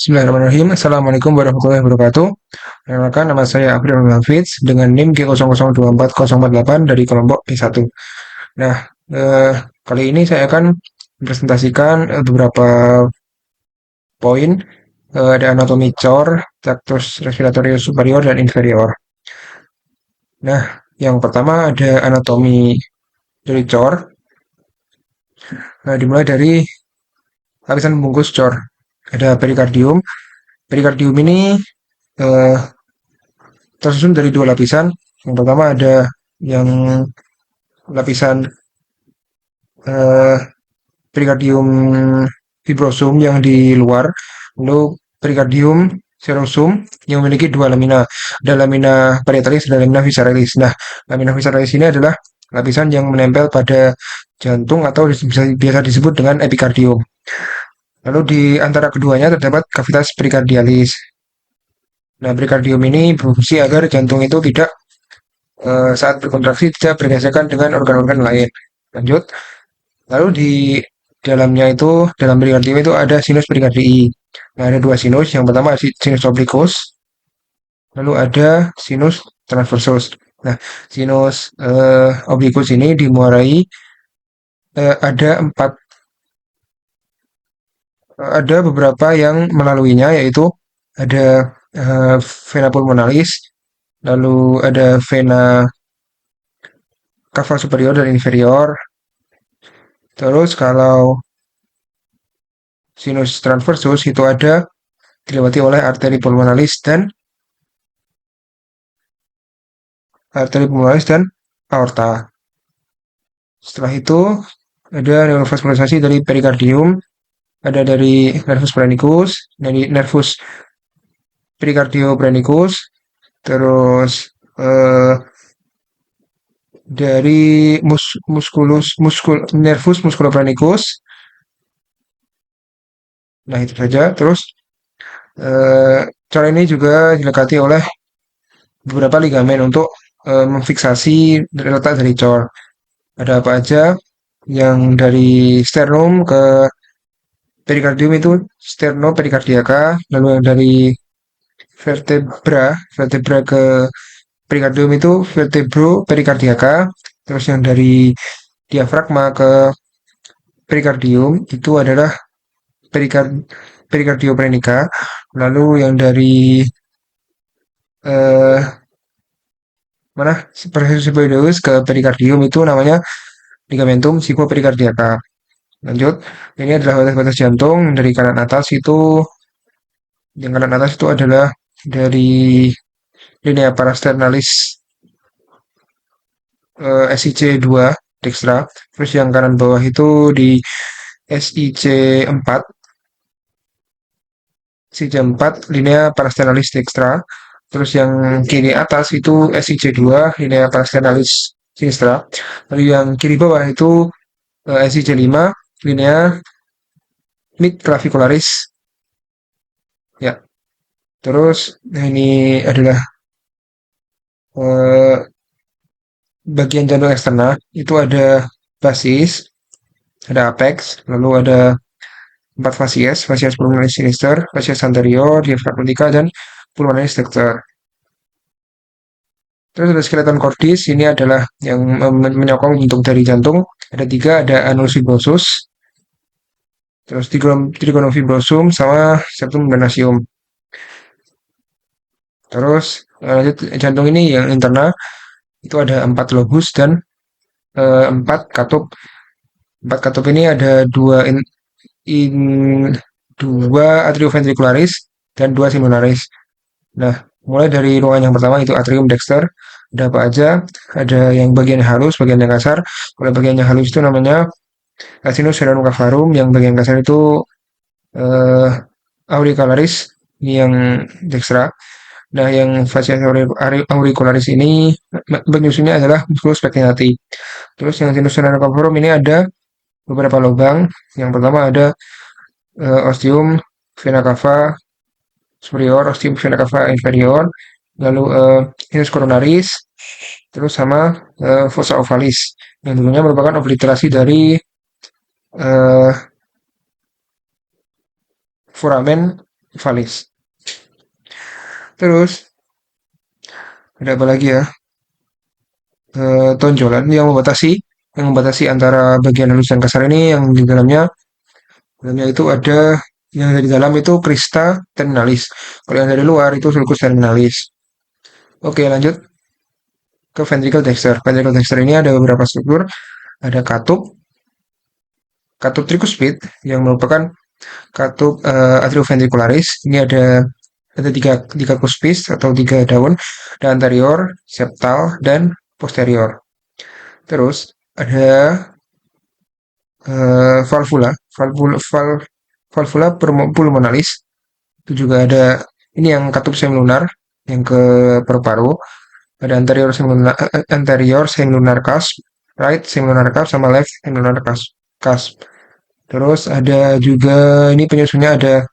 Bismillahirrahmanirrahim. Assalamualaikum warahmatullahi wabarakatuh. Perkenalkan, nama saya Afril Hafiz dengan NIM G002408 dari kelompok P1. Nah, kali ini saya akan presentasikan beberapa poin. Ada anatomi cor, traktus respiratory superior dan inferior. Nah, yang pertama ada anatomi dari cor. Nah, dimulai dari lapisan pembungkus cor. Ada perikardium. Perikardium ini eh, tersusun dari dua lapisan. Yang pertama ada yang lapisan eh, perikardium fibrosum yang di luar, lalu perikardium serosum yang memiliki dua lamina. Ada lamina parietalis dan lamina visceralis. Nah, lamina visceralis ini adalah lapisan yang menempel pada jantung atau biasa disebut dengan epikardium. Lalu di antara keduanya terdapat kavitas perikardialis. Nah, perikardium ini berfungsi agar jantung itu tidak saat berkontraksi tidak bergesekan dengan organ-organ lain. Lanjut. Lalu di dalamnya itu, dalam perikardium itu ada sinus perikardii. Nah, ada dua sinus. Yang pertama sinus obliquus, lalu ada sinus transversus. Nah, sinus obliquus ini dimuarai ada beberapa yang melaluinya, yaitu ada vena pulmonalis, lalu ada vena cava superior dan inferior. Terus kalau sinus transversus itu ada dilewati oleh arteri pulmonalis dan aorta. Setelah itu ada neurovaskularisasi dari perikardium, ada dari nervus phrenicus, dari nervus pericardiophrenikus, terus dari nervus musculophrenikus. Nah, itu saja. Terus cara ini juga dilekati oleh beberapa ligamen untuk memfiksasi letak dari cor. Ada apa aja? Yang dari sternum ke perikardium itu sternoperikardiaka, lalu yang dari vertebra ke perikardium itu vertebroperikardiaka, terus yang dari diafragma ke perikardium itu adalah perikardioprenika, lalu yang dari eh, mana Perhesiopoideus ke perikardium itu namanya ligamentum sicopericardiaka. Lanjut, ini adalah batas-batas jantung dari kanan atas itu. Yang kanan atas itu adalah dari linea parasternalis SIC2 dextra. Terus yang kanan bawah itu di SIC4 SIC4 linea parasternalis dextra. Terus yang kiri atas itu SIC2 linea parasternalis sinistra. Lalu yang kiri bawah itu SIC5 linea mid clavicularis. Ya, terus ini adalah eh, bagian jantung eksternal. Itu ada basis, ada apex, lalu ada 4 fasies pulmonalis sinister, fasies anterior, diafragmatica, dan pulmonalis dexter. Terus ada skeleton cordis, ini adalah yang menyokong bentuk dari jantung. Ada 3, ada annulus fibrosus, terus trigonum fibrosum, sama septum venasium. Terus lanjut, jantung ini yang internal itu ada 4 lobus dan 4 katup. 4 katup ini ada dua atrioventricularis dan 2 simularis. Nah, mulai dari ruangan yang pertama itu atrium dexter. Ada apa aja? Ada yang bagian halus, bagian yang kasar. Kalau bagian yang halus itu namanya sinus veranum cavarum, yang bagian kasar itu eh, auricularis, ini yang dextra. Nah, yang fascia auricularis ini penyusunnya adalah musculus pectinati. Terus yang sinus veranum cavarum ini ada beberapa lubang. Yang pertama ada ostium vena cava superior, ostium vena cava inferior, lalu sinus coronaris, terus sama fossa ovalis, yang dulunya merupakan obliterasi dari uh, foramen valis. Terus ada apa lagi ya? Tonjolan yang membatasi antara bagian halus dan kasar ini yang di dalamnya itu ada yang dari dalam itu crista terminalis. Kalau yang dari luar itu sulcus terminalis. Oke, lanjut ke ventricle dexter. Ventricle dexter ini ada beberapa struktur, ada katup tricuspid yang merupakan katup atrioventricularis. Ini ada tiga kuspis atau tiga daun, ada anterior, septal, dan posterior. Terus ada valvula pulmonalis. Itu juga ada ini yang katup semilunar yang ke paru-paru. Ada anterior semilunar cusp, right semilunar cusp sama left semilunar cusp. Terus ada juga ini penyusunnya ada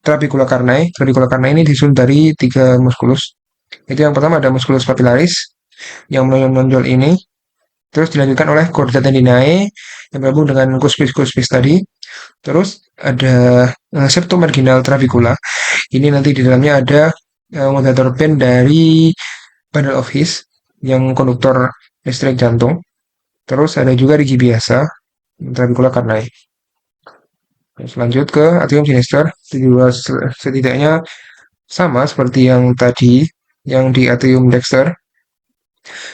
trabecula carneae. Trabecula carneae ini disusun dari tiga muskulus. Itu yang pertama ada musculus papillaris yang menonjol ini. Terus dilanjutkan oleh chorda tendinae yang bergabung dengan cuspis tadi. Terus ada septum marginal trabecula. Ini nanti di dalamnya ada modulator band dari bundle of His yang konduktor listrik jantung. Terus ada juga rigi biasa trabecula carneae. Terus lanjut ke atrium sinister. Itu juga setidaknya sama seperti yang tadi yang di atrium dexter.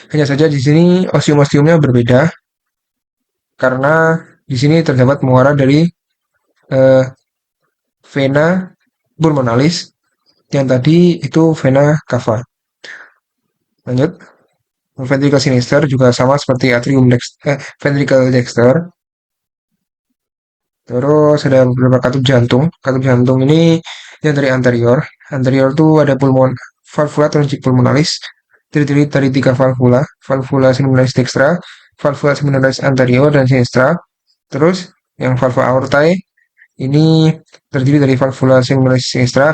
Hanya saja di sini ostium-ostiumnya berbeda karena di sini terdapat muara dari eh, vena pulmonalis yang tadi itu vena cava. Lanjut, ventricle sinister juga sama seperti ventricle dexter. Terus ada beberapa katup jantung. Katup jantung ini yang dari anterior. Anterior tuh ada valvula thoracic pulmonalis. Terdiri dari tiga valvula. Valvula semilunaris dextra, valvula semilunaris anterior dan sinistra. Terus yang valvula aortae ini terdiri dari valvula semilunaris sinistra,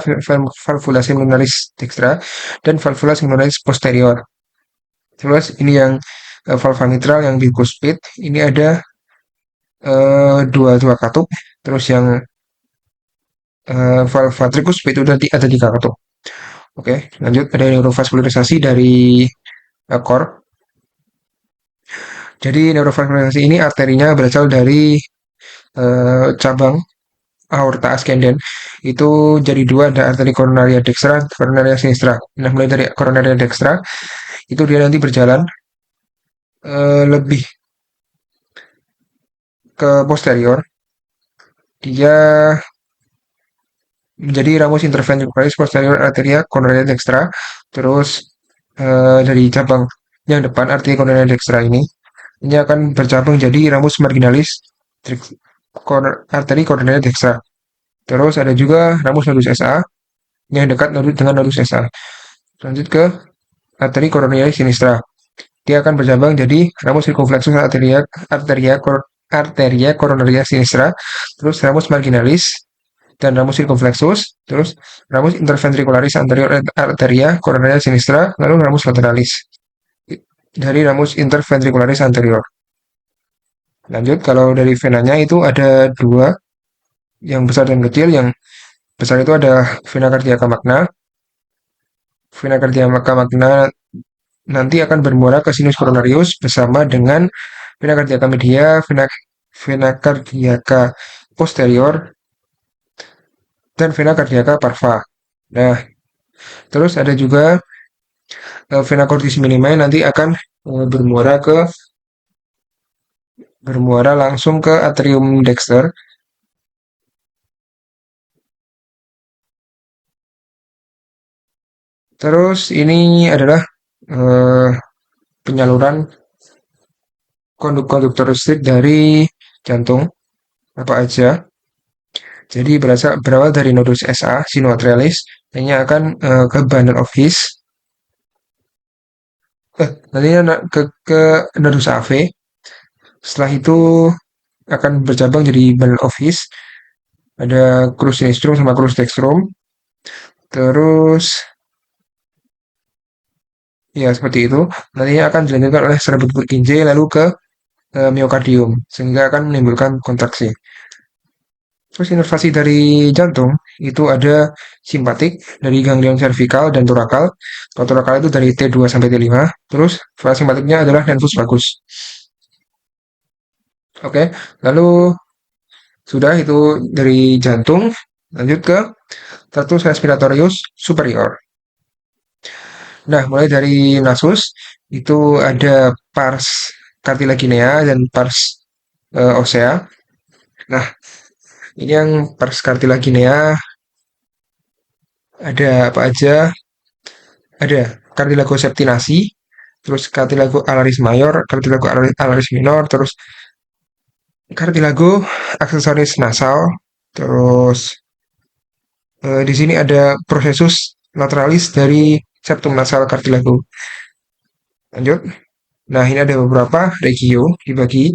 valvula semilunaris dextra, dan valvula semilunaris posterior. Terus ini yang valva mitral yang bicuspid. Ini ada dua katup. Terus yang valva tricuspid itu ada tiga katup. Oke, lanjut ada neurovascularisasi dari core. Jadi neurovascularisasi ini arterinya berasal dari cabang aorta ascendens. Itu jadi dua, ada arteri coronaria dextra, coronaria sinistra. Nah, mulai dari coronaria dextra itu dia nanti berjalan lebih ke posterior. Dia menjadi ramus interventricularis posterior arteria coronaria dextra. Terus dari cabang yang depan arteria coronaria dextra ini akan bercabang jadi ramus marginalis arteri coronaria dextra. Terus ada juga ramus nodus SA yang dekat dengan nodus SA. Lanjut ke arteri coronaria sinistra. Dia akan bercabang jadi ramus circumflexus arteria coronaria sinistra, terus ramus marginalis dan ramus circumflexus, terus ramus interventricularis anterior arteria coronaria sinistra, lalu ramus lateralis dari ramus interventricularis anterior. Lanjut, kalau dari venanya itu ada dua, yang besar dan kecil. Yang besar itu ada vena cardiaca magna. Vena cardiaca magna nanti akan bermuara ke sinus coronarius bersama dengan vena cardiaca media, vena cardiaca posterior, dan vena cardiaca parva. Nah, terus ada juga vena cordis minimae nanti akan bermuara langsung ke atrium dexter. Terus ini adalah eh, penyaluran konduktor listrik dari jantung apa aja. Jadi berawal dari nodus SA, sinoatrialis, ini akan ke bundle of His, nantinya ke nodus AV. Setelah itu akan bercabang jadi bundle of His. Ada crus sinistrum sama crus dextrum. Terus ya seperti itu. Nantinya akan dilanjutkan oleh serabut Purkinje lalu ke miokardium sehingga akan menimbulkan kontraksi. Terus inervasi dari jantung itu ada simpatik dari ganglion cervical dan torakal. Kalau torakal itu dari T2 sampai T5. Terus parasimpatiknya adalah nefus vagus. Oke, lalu sudah itu dari jantung. Lanjut ke tratus respiratorius superior. Nah, mulai dari nasus itu ada pars cartilaginea dan pars osea. Nah, ini yang pars cartilaginea ada apa aja? Ada cartilago septinasi, terus cartilago alaris mayor, cartilago alaris minor, terus cartilago aksesoris nasal, terus di sini ada processus lateralis dari septum nasal cartilago. Lanjut. Nah, ini ada beberapa regio dibagi.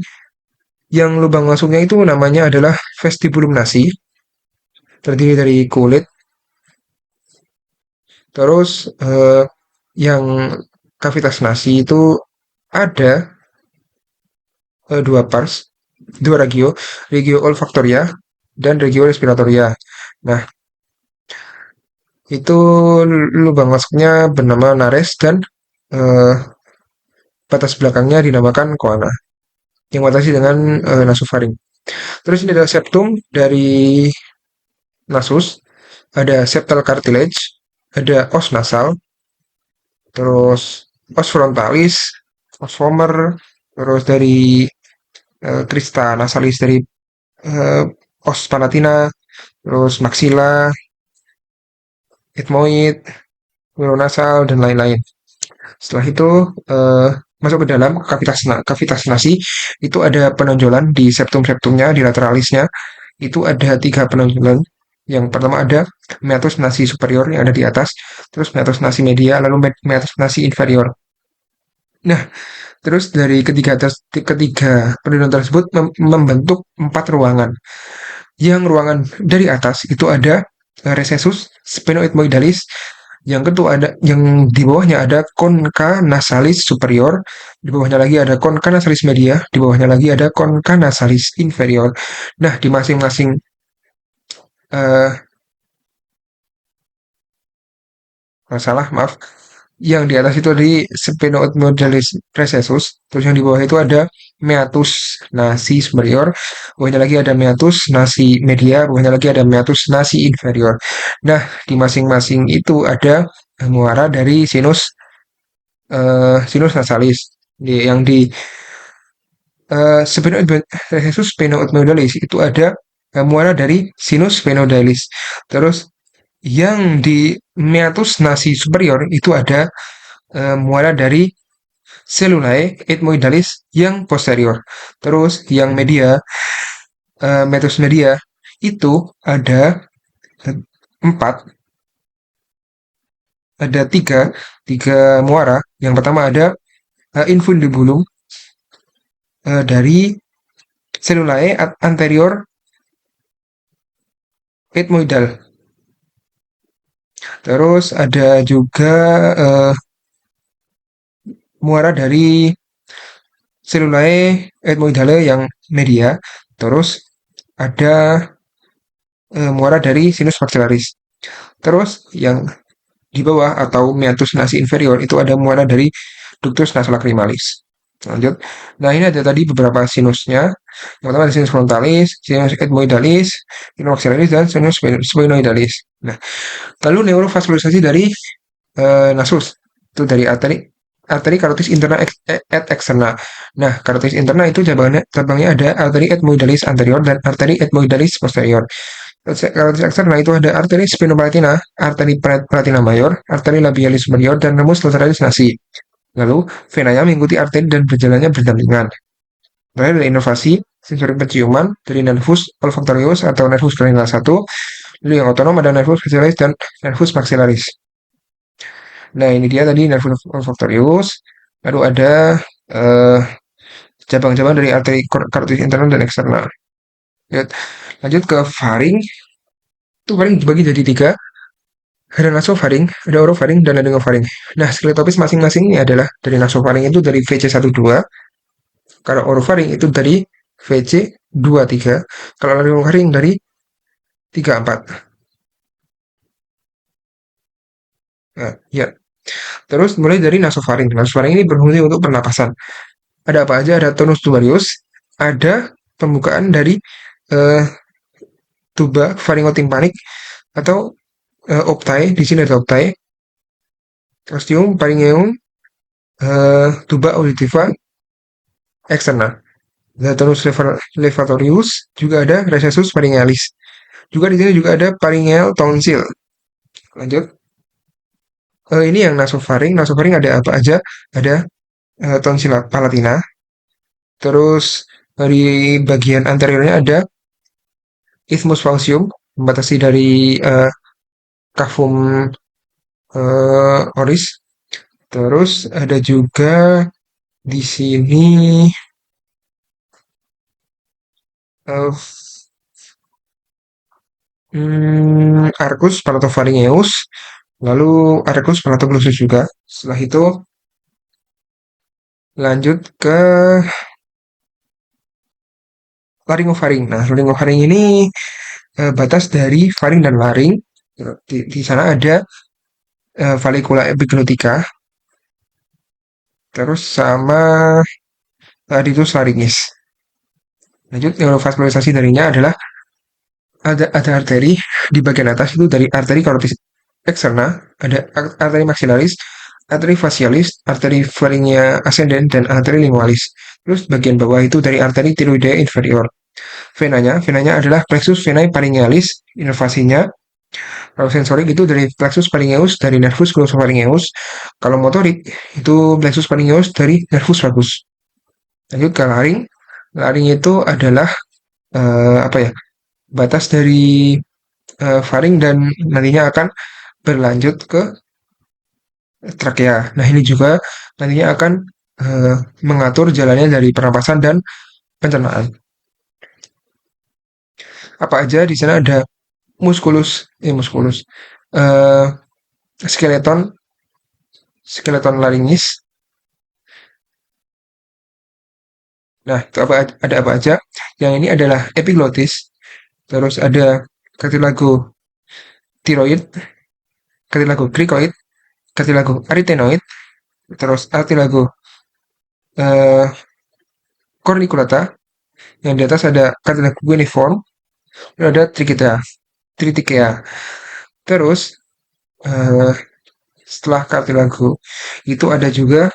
Yang lubang masuknya itu namanya adalah vestibulum nasi, terdiri dari kulit. Terus yang kavitas nasi itu ada dua pars, dua regio, regio olfaktoria dan regio respiratoria. Nah, itu lubang masuknya bernama nares dan eh, batas belakangnya dinamakan koana yang batasi dengan nasofaring. Terus ini adalah septum dari nasus, ada septal cartilage, ada os nasal, terus os frontalis, os vomer, terus dari crista nasalis dari eh, os palatina, terus maxilla, ethmoid, neuronasal, dan lain-lain. Setelah itu masuk ke dalam kavitas nasi, itu ada penonjolan di septum-septumnya, di lateralisnya, itu ada tiga penonjolan. Yang pertama ada meatus nasi superior yang ada di atas, terus meatus nasi media, lalu meatus nasi inferior. Nah, terus dari ketiga penonjolan tersebut membentuk empat ruangan. Yang ruangan dari atas itu ada recessus sphenoethmoidalis, yang kedua ada yang di bawahnya ada conca nasalis superior, di bawahnya lagi ada conca nasalis media, di bawahnya lagi ada conca nasalis inferior. Nah, di masing-masing eh salah, maaf. Yang di atas itu di sphenoethmoidalis recessus, terus yang di bawah itu ada meatus nasi superior, bawahnya lagi ada meatus nasi media, bawahnya lagi ada meatus nasi inferior. Nah, di masing-masing itu ada muara dari sinus nasalis. Yang di recessus sphenoethmoidalis itu ada muara dari sinus sphenoidalis. Terus yang di meatus nasi superior itu ada muara dari cellulae ethmoidalis yang posterior. Terus yang media, meatus media itu ada empat, ada tiga muara. Yang pertama ada infundibulum dari cellulae anterior ethmoidal. Terus ada juga muara dari cellulae ethmoidale yang media. Terus ada muara dari sinus maxillaris. Terus yang di bawah atau meatus nasi inferior itu ada muara dari ductus nasolacrimalis. Lanjut. Nah, ini ada tadi beberapa sinusnya. Yang pertama ada sinus frontalis, sinus ethmoidalis, sinus maxillaris, dan sinus sphenoidalis. Nah, lalu neurovaskularisasi dari nasus itu dari arteri karotis interna et externa. Nah, karotis interna itu cabangnya ada arteri ethmoidalis anterior dan arteri ethmoidalis posterior. Karotis eksterna itu ada arteri sphenoplatina, arteri palatina mayor, arteri labialis superior, dan ramus lateralis nasi. Lalu, venanya mengikuti arteri dan berjalannya berdampingan. Terakhir ada inovasi sensori penciuman dari nervus olfactorius atau nervus cranial 1. Lalu yang otonom ada nervus facialis dan nervus maxillaris. Nah, ini dia tadi nervus olfactorius. Lalu ada cabang-cabang dari arteri karotis internal dan eksternal. Lanjut ke faring. Itu faring dibagi jadi tiga. Ada nasofaring, ada orofaring, dan laringofaring. Nah, skletopis masing-masing ini adalah dari nasofaring itu dari VC12. Kalau orofaring itu dari VC23. Kalau laringofaring dari 34. Ya. Terus mulai dari nasofaring. Nasofaring ini berfungsi untuk pernapasan. Ada apa aja? Ada tonus tubarius, ada pembukaan dari eh, tuba faringotimpanik atau optai. Di sini ada optai, ostium, pharyngeum, tuba auditiva externa. Ada tonus levatorius, juga ada recessus pharyngealis. Juga di sini juga ada pharyngeal tonsil. Lanjut. Ini yang nasofaring. Nasofaring ada apa aja? Ada tonsila palatina. Terus di bagian anteriornya ada isthmus falcium, membatasi dari cavum oris. Terus ada juga di sini eh, arcus palatopharyngeus, lalu arcus palatoglossus juga. Setelah itu lanjut ke laringofaring. Nah, laringofaring ini batas dari faring dan laring. Di sana ada valicula epiglottica, terus sama radius laringis. Lanjut, neurovaskularisasi darinya adalah ada arteri di bagian atas itu dari arteri karotis eksterna, ada arteri maxillaris, arteri facialis, arteri faringea ascendens, dan arteri lingualis. Terus bagian bawah itu dari arteri tiroidea inferior. Venanya adalah plexus venae pharyngealis, inervasinya. Kalau sensorik itu dari plexus pharyngeus, dari nervus glossopharyngeus. Kalau motorik itu plexus pharyngeus dari nervus vagus. Lanjut ke laring. Laring itu adalah apa ya? Batas dari faring dan nantinya akan berlanjut ke trakea. Nah, ini juga nantinya akan mengatur jalannya dari pernapasan dan pencernaan. Apa aja di sana ada muskulus, eh, skeleton, skeleton laringis. Nah, itu ada apa aja? Yang ini adalah epiglotis, terus ada cartilago tiroid, cartilago cricoid, cartilago arytenoid, terus cartilago eh, corniculata. Yang di atas ada cartilago cuneiform, dan ada triticea. Terus eh, setelah cartilago itu ada juga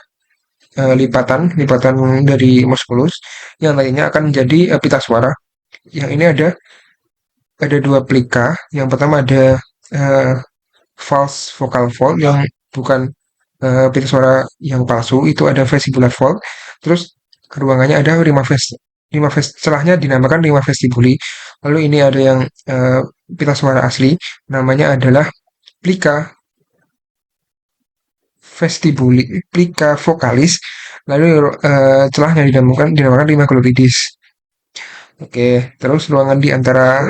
lipatan dari musculus yang lainnya akan menjadi pita suara. Yang ini ada dua plika. Yang pertama ada uh, false vocal fold yang bukan pita suara yang palsu, itu ada vestibular fold. Terus ruangannya ada lima celahnya dinamakan lima vestibuli. Lalu ini ada yang pita suara asli, namanya adalah plika vestibuli, plika vokalis. Lalu celahnya dinamakan lima glottidis. Oke, terus ruangan di antara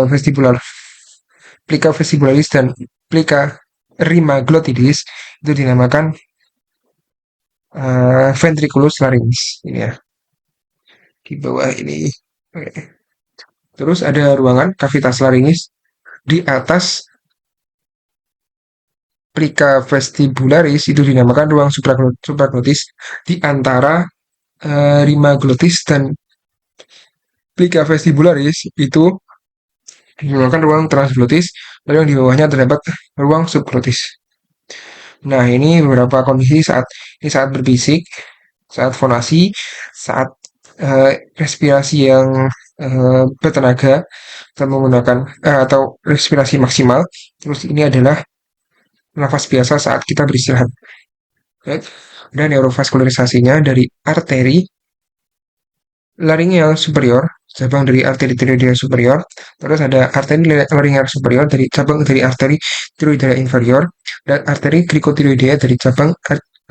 vestibular plika vestibularis dan plika rima glottidis itu dinamakan ventriculus larynx ini ya, di bawah ini. Oke. Terus ada ruangan cavitas laringis di atas plika vestibularis itu dinamakan ruang supraglotis di antara rima glottis dan plika vestibularis itu dinamakan ruang transglotis, lalu yang di bawahnya terdapat ruang subglotis. Nah, ini beberapa kondisi saat berbisik, saat fonasi, saat respirasi yang bertenaga atau menggunakan atau respirasi maksimal. Terus ini adalah nafas biasa saat kita beristirahat. Oke. Dan neurovaskularisasinya dari arteri laringeal superior, cabang dari arteri tiroidea superior. Terus ada arteri laringeal superior dari cabang dari arteri tiroidea inferior, dan arteri glikotiroidea dari cabang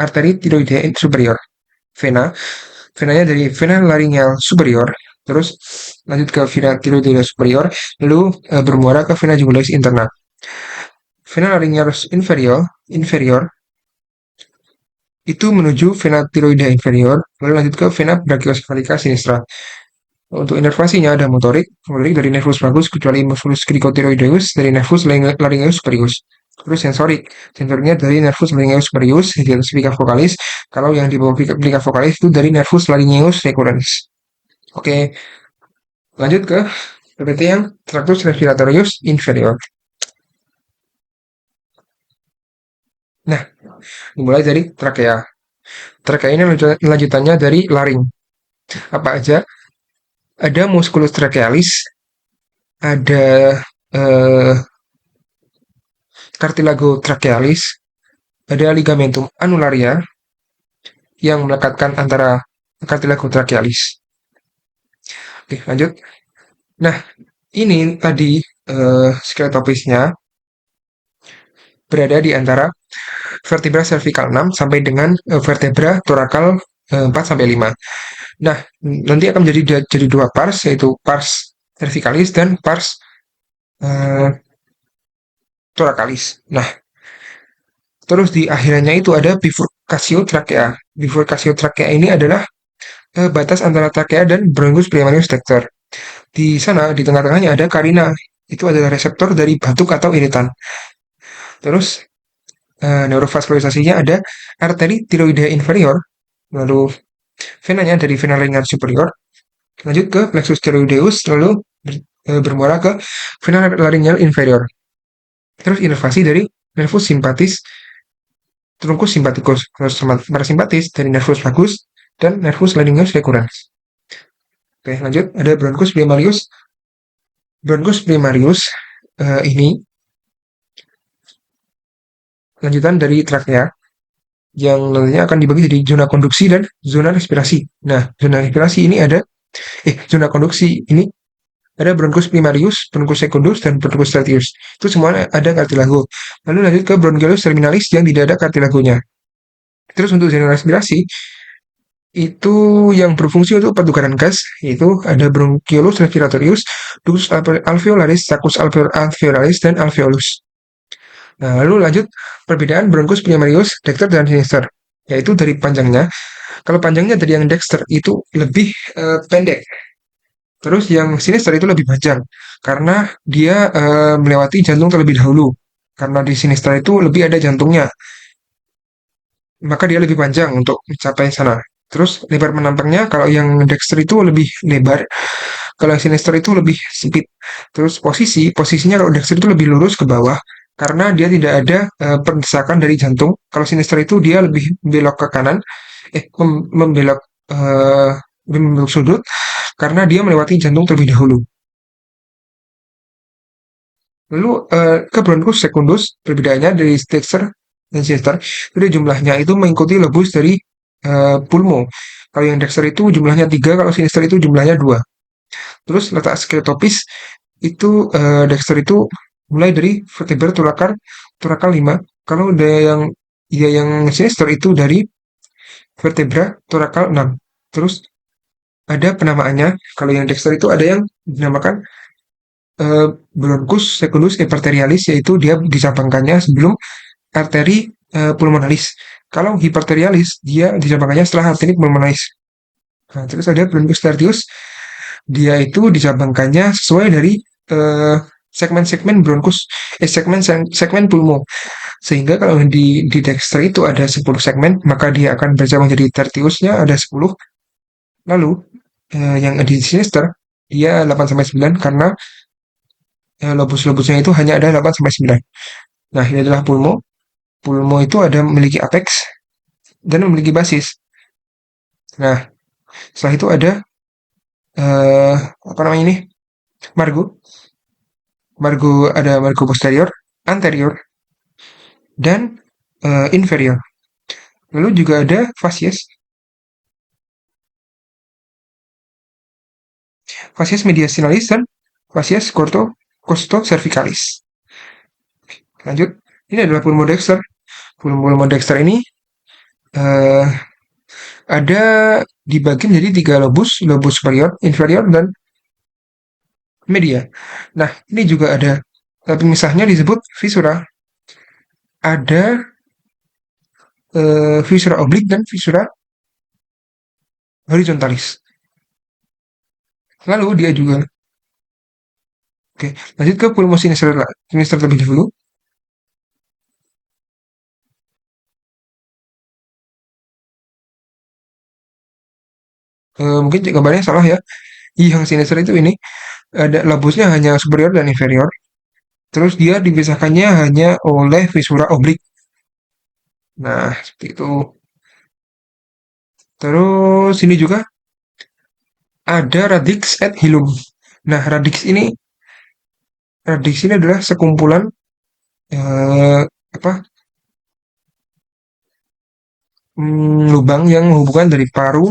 arteri tiroidea superior. Venanya dari vena laringeal superior, terus lanjut ke vena tiroidea superior, lalu bermuara ke vena jugularis interna. Vena laringeal inferior itu menuju vena tiroidea inferior, lalu lanjut ke vena brachiocephalika sinistra. Untuk inervasinya ada motorik dari nervus vagus kecuali musculus cricotiroideus dari nervus laryngeus superius. Terus sensorik, sensoriknya dari nervus laryngeus superius, hiatus plica vocalis. Kalau yang di bawah plica vocalis itu dari nervus laryngeus recurrens. Oke, lanjut ke PPT yang tractus respiratorius inferior. Nah, dimulai dari trakea. Trakea ini lanjutannya dari laring. Apa aja? Ada musculus trachealis, ada eh, cartilago trachealis, ada ligamentum annularia yang melekatkan antara cartilago trachealis. Oke, lanjut. Nah, ini tadi skeletopisnya berada di antara vertebra cervical 6 sampai dengan vertebra thoracal 4 sampai 5. Nah, nanti akan jadi dua pars, yaitu pars cervicalis dan pars uh, thoracalis. Nah, terus di akhirnya itu ada bifurcatio trachea. Bifurcatio trachea ini adalah batas antara trachea dan bronchus primarius dexter. Di sana, di tengah-tengahnya ada carina. Itu adalah reseptor dari batuk atau iritan. Terus neurovaskularisasinya ada arteri tiroidea inferior, lalu venanya dari vena linear superior, lanjut ke plexus tiroideus, lalu bermuara ke vena laryngeal inferior. Terus inervasi dari nervus simpatis, truncus sympathicus, parasimpatis dari nervus vagus, dan nervus laryngeus recurrens. Oke, lanjut ada bronchus primarius. Bronchus primarius ini lanjutan dari trakea yang nantinya akan dibagi jadi zona konduksi dan zona respirasi. Nah, zona respirasi ini ada zona konduksi ini ada bronchus primarius, bronchus secundus, dan bronchus tertius. Itu semua ada kartilago. Lalu lanjut ke bronchiolus terminalis yang tidak ada kartilagonya. Terus untuk zona respirasi, itu yang berfungsi untuk pertukaran gas, yaitu ada bronchiolus respiratorius, ductus alveolaris, sacus alveolaris, dan alveolus. Nah, lalu lanjut perbedaan bronchus primarius, dexter, dan sinister, yaitu dari panjangnya. Kalau panjangnya dari yang dexter itu lebih pendek, terus yang sinister itu lebih panjang karena dia melewati jantung terlebih dahulu. Karena di sinister itu lebih ada jantungnya, maka dia lebih panjang untuk mencapai sana. Terus lebar menampaknya kalau yang Dexter itu lebih lebar, kalau yang Sinister itu lebih sempit. Terus posisinya kalau Dexter itu lebih lurus ke bawah karena dia tidak ada perdesakan dari jantung. Kalau Sinister itu dia lebih belok ke kanan, membelok uh, membelok sudut karena dia melewati jantung terlebih dahulu. Lalu ke bronchus secundus perbedaannya dari Dexter dan Sinister, jadi jumlahnya itu mengikuti lobus dari pulmo. Kalau yang Dexter itu jumlahnya 3, kalau Sinister itu jumlahnya 2. Terus letak skeletopis itu Dexter itu mulai dari vertebra thoracal 5. Kalau yang Sinister itu dari vertebra thoracal 6. Terus ada penamaannya. Kalau yang Dexter itu ada yang dinamakan bronchus secundus hyperterialis, yaitu dia dicabangkannya sebelum arteri pulmonalis. Kalau hiperterialis, dia dicabangkannya setelah arteri pulmonalis. Nah, terus ada bronchus tertius, dia itu dicabangkannya sesuai dari segmen-segmen bronkus, segmen pulmo. Sehingga kalau di Dexter itu ada 10 segmen, maka dia akan bercabang jadi tertiusnya ada 10. Lalu yang di Sinister dia 8 sampai 9 karena lobus-lobusnya itu hanya ada 8 sampai 9. Nah, ini adalah pulmo. Pulmo itu ada memiliki apex dan memiliki basis. Nah, setelah itu ada apa namanya ini? Margo. Ada margo posterior, anterior, dan inferior. Lalu juga ada facies. Facies mediastinalis dan facies costo-cervicalis. Lanjut, ini adalah pulmodexter. Pulmodexter ini uh, ada dibagi menjadi 3 lobus, lobus superior, inferior, dan media. Nah, ini juga ada pemisahnya disebut visura. Ada visura oblik dan visura horizontalis. Lalu dia juga, oke, lanjut ke pulmo sinister terlebih dahulu. mungkin gambarnya salah ya. Yang sinister itu ini ada labusnya hanya superior dan inferior. Terus dia dipisahkannya hanya oleh visura oblik. Nah, seperti itu. Terus ini juga ada radix et hilum. Nah, radix ini adalah sekumpulan eh, apa lubang yang menghubungkan dari paru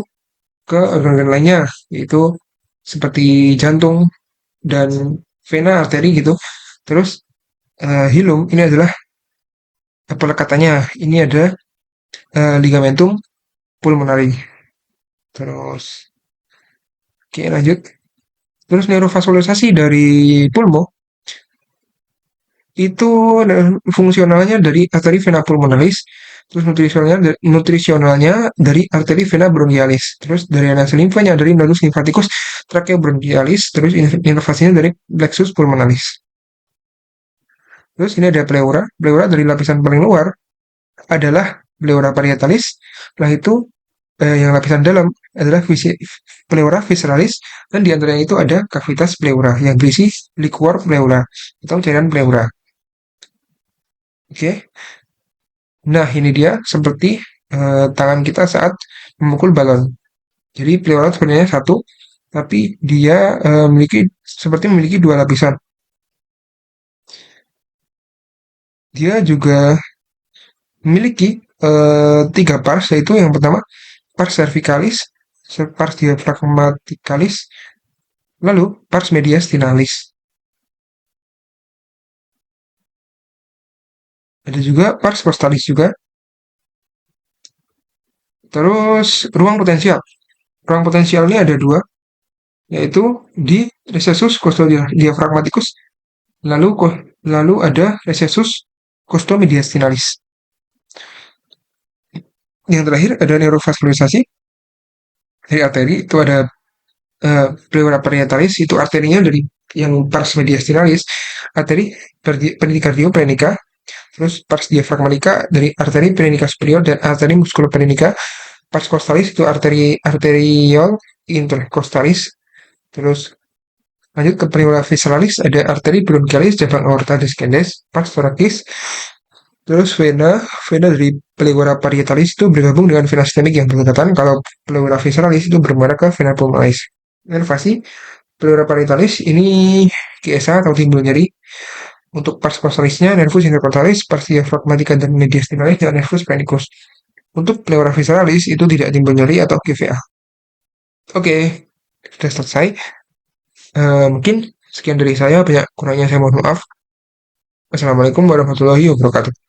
ke organ-organ lainnya, yaitu seperti jantung dan vena, arteri gitu. Terus hilum ini adalah pelekatannya. Ini ada ligamentum pulmonari. Terus, oke lanjut. Terus neurovaskularisasi dari pulmo itu fungsionalnya dari arteri vena pulmonalis, terus nutrisionalnya dari arteri vena bronchialis, terus drainase limfanya dari nodus lymphaticus tracheobronchialis, terus inervasinya dari plexus pulmonalis. Terus ini ada pleura. Pleura dari lapisan paling luar adalah pleura parietalis. Setelah itu yang lapisan dalam adalah pleura visceralis, dan di antaranya itu ada cavitas pleura yang berisi liquor pleura atau cairan pleura. Oke. Nah, ini dia seperti tangan kita saat memukul balon. Jadi pleura sebenarnya satu, tapi dia memiliki dua lapisan. Dia juga memiliki tiga pars, yaitu yang pertama pars cervicalis, pars diaphragmaticalis, lalu pars mediastinalis. Ada juga pars costalis juga. Terus ruang potensial. Ruang potensial ini ada dua, yaitu di recessus costodiaphragmaticus, lalu lalu ada recessus costomediastinalis. Yang terakhir ada neurovaskularisasi dari arteri, itu ada pleura parietalis, itu arterinya dari yang pars mediastinalis, arteri pericardium plenica, terus pars diafragmatica dari arteri perinica superior dan arteri musculoperenica. Pars costalis itu arteriol intercostalis. Terus lanjut ke pleura visceralis, ada arteri bronchialis cabang aorta descendens, pars thoracis. Terus vena dari pleura parietalis itu bergabung dengan vena sistemik yang berdekatan. Kalau pleura visceralis itu bermuara ke vena pulmonalis. Nervasi pleura parietalis ini GSA atau timbul nyeri. Untuk pars costalisnya nervus intercostalis, pars diaphragmatica dan mediastinalis, dan nervus penicus. Untuk pleura visceralis itu tidak timbul nyeri atau GVA. Oke, sudah selesai. Mungkin sekian dari saya, banyak kurangnya saya mohon maaf. Assalamualaikum warahmatullahi wabarakatuh.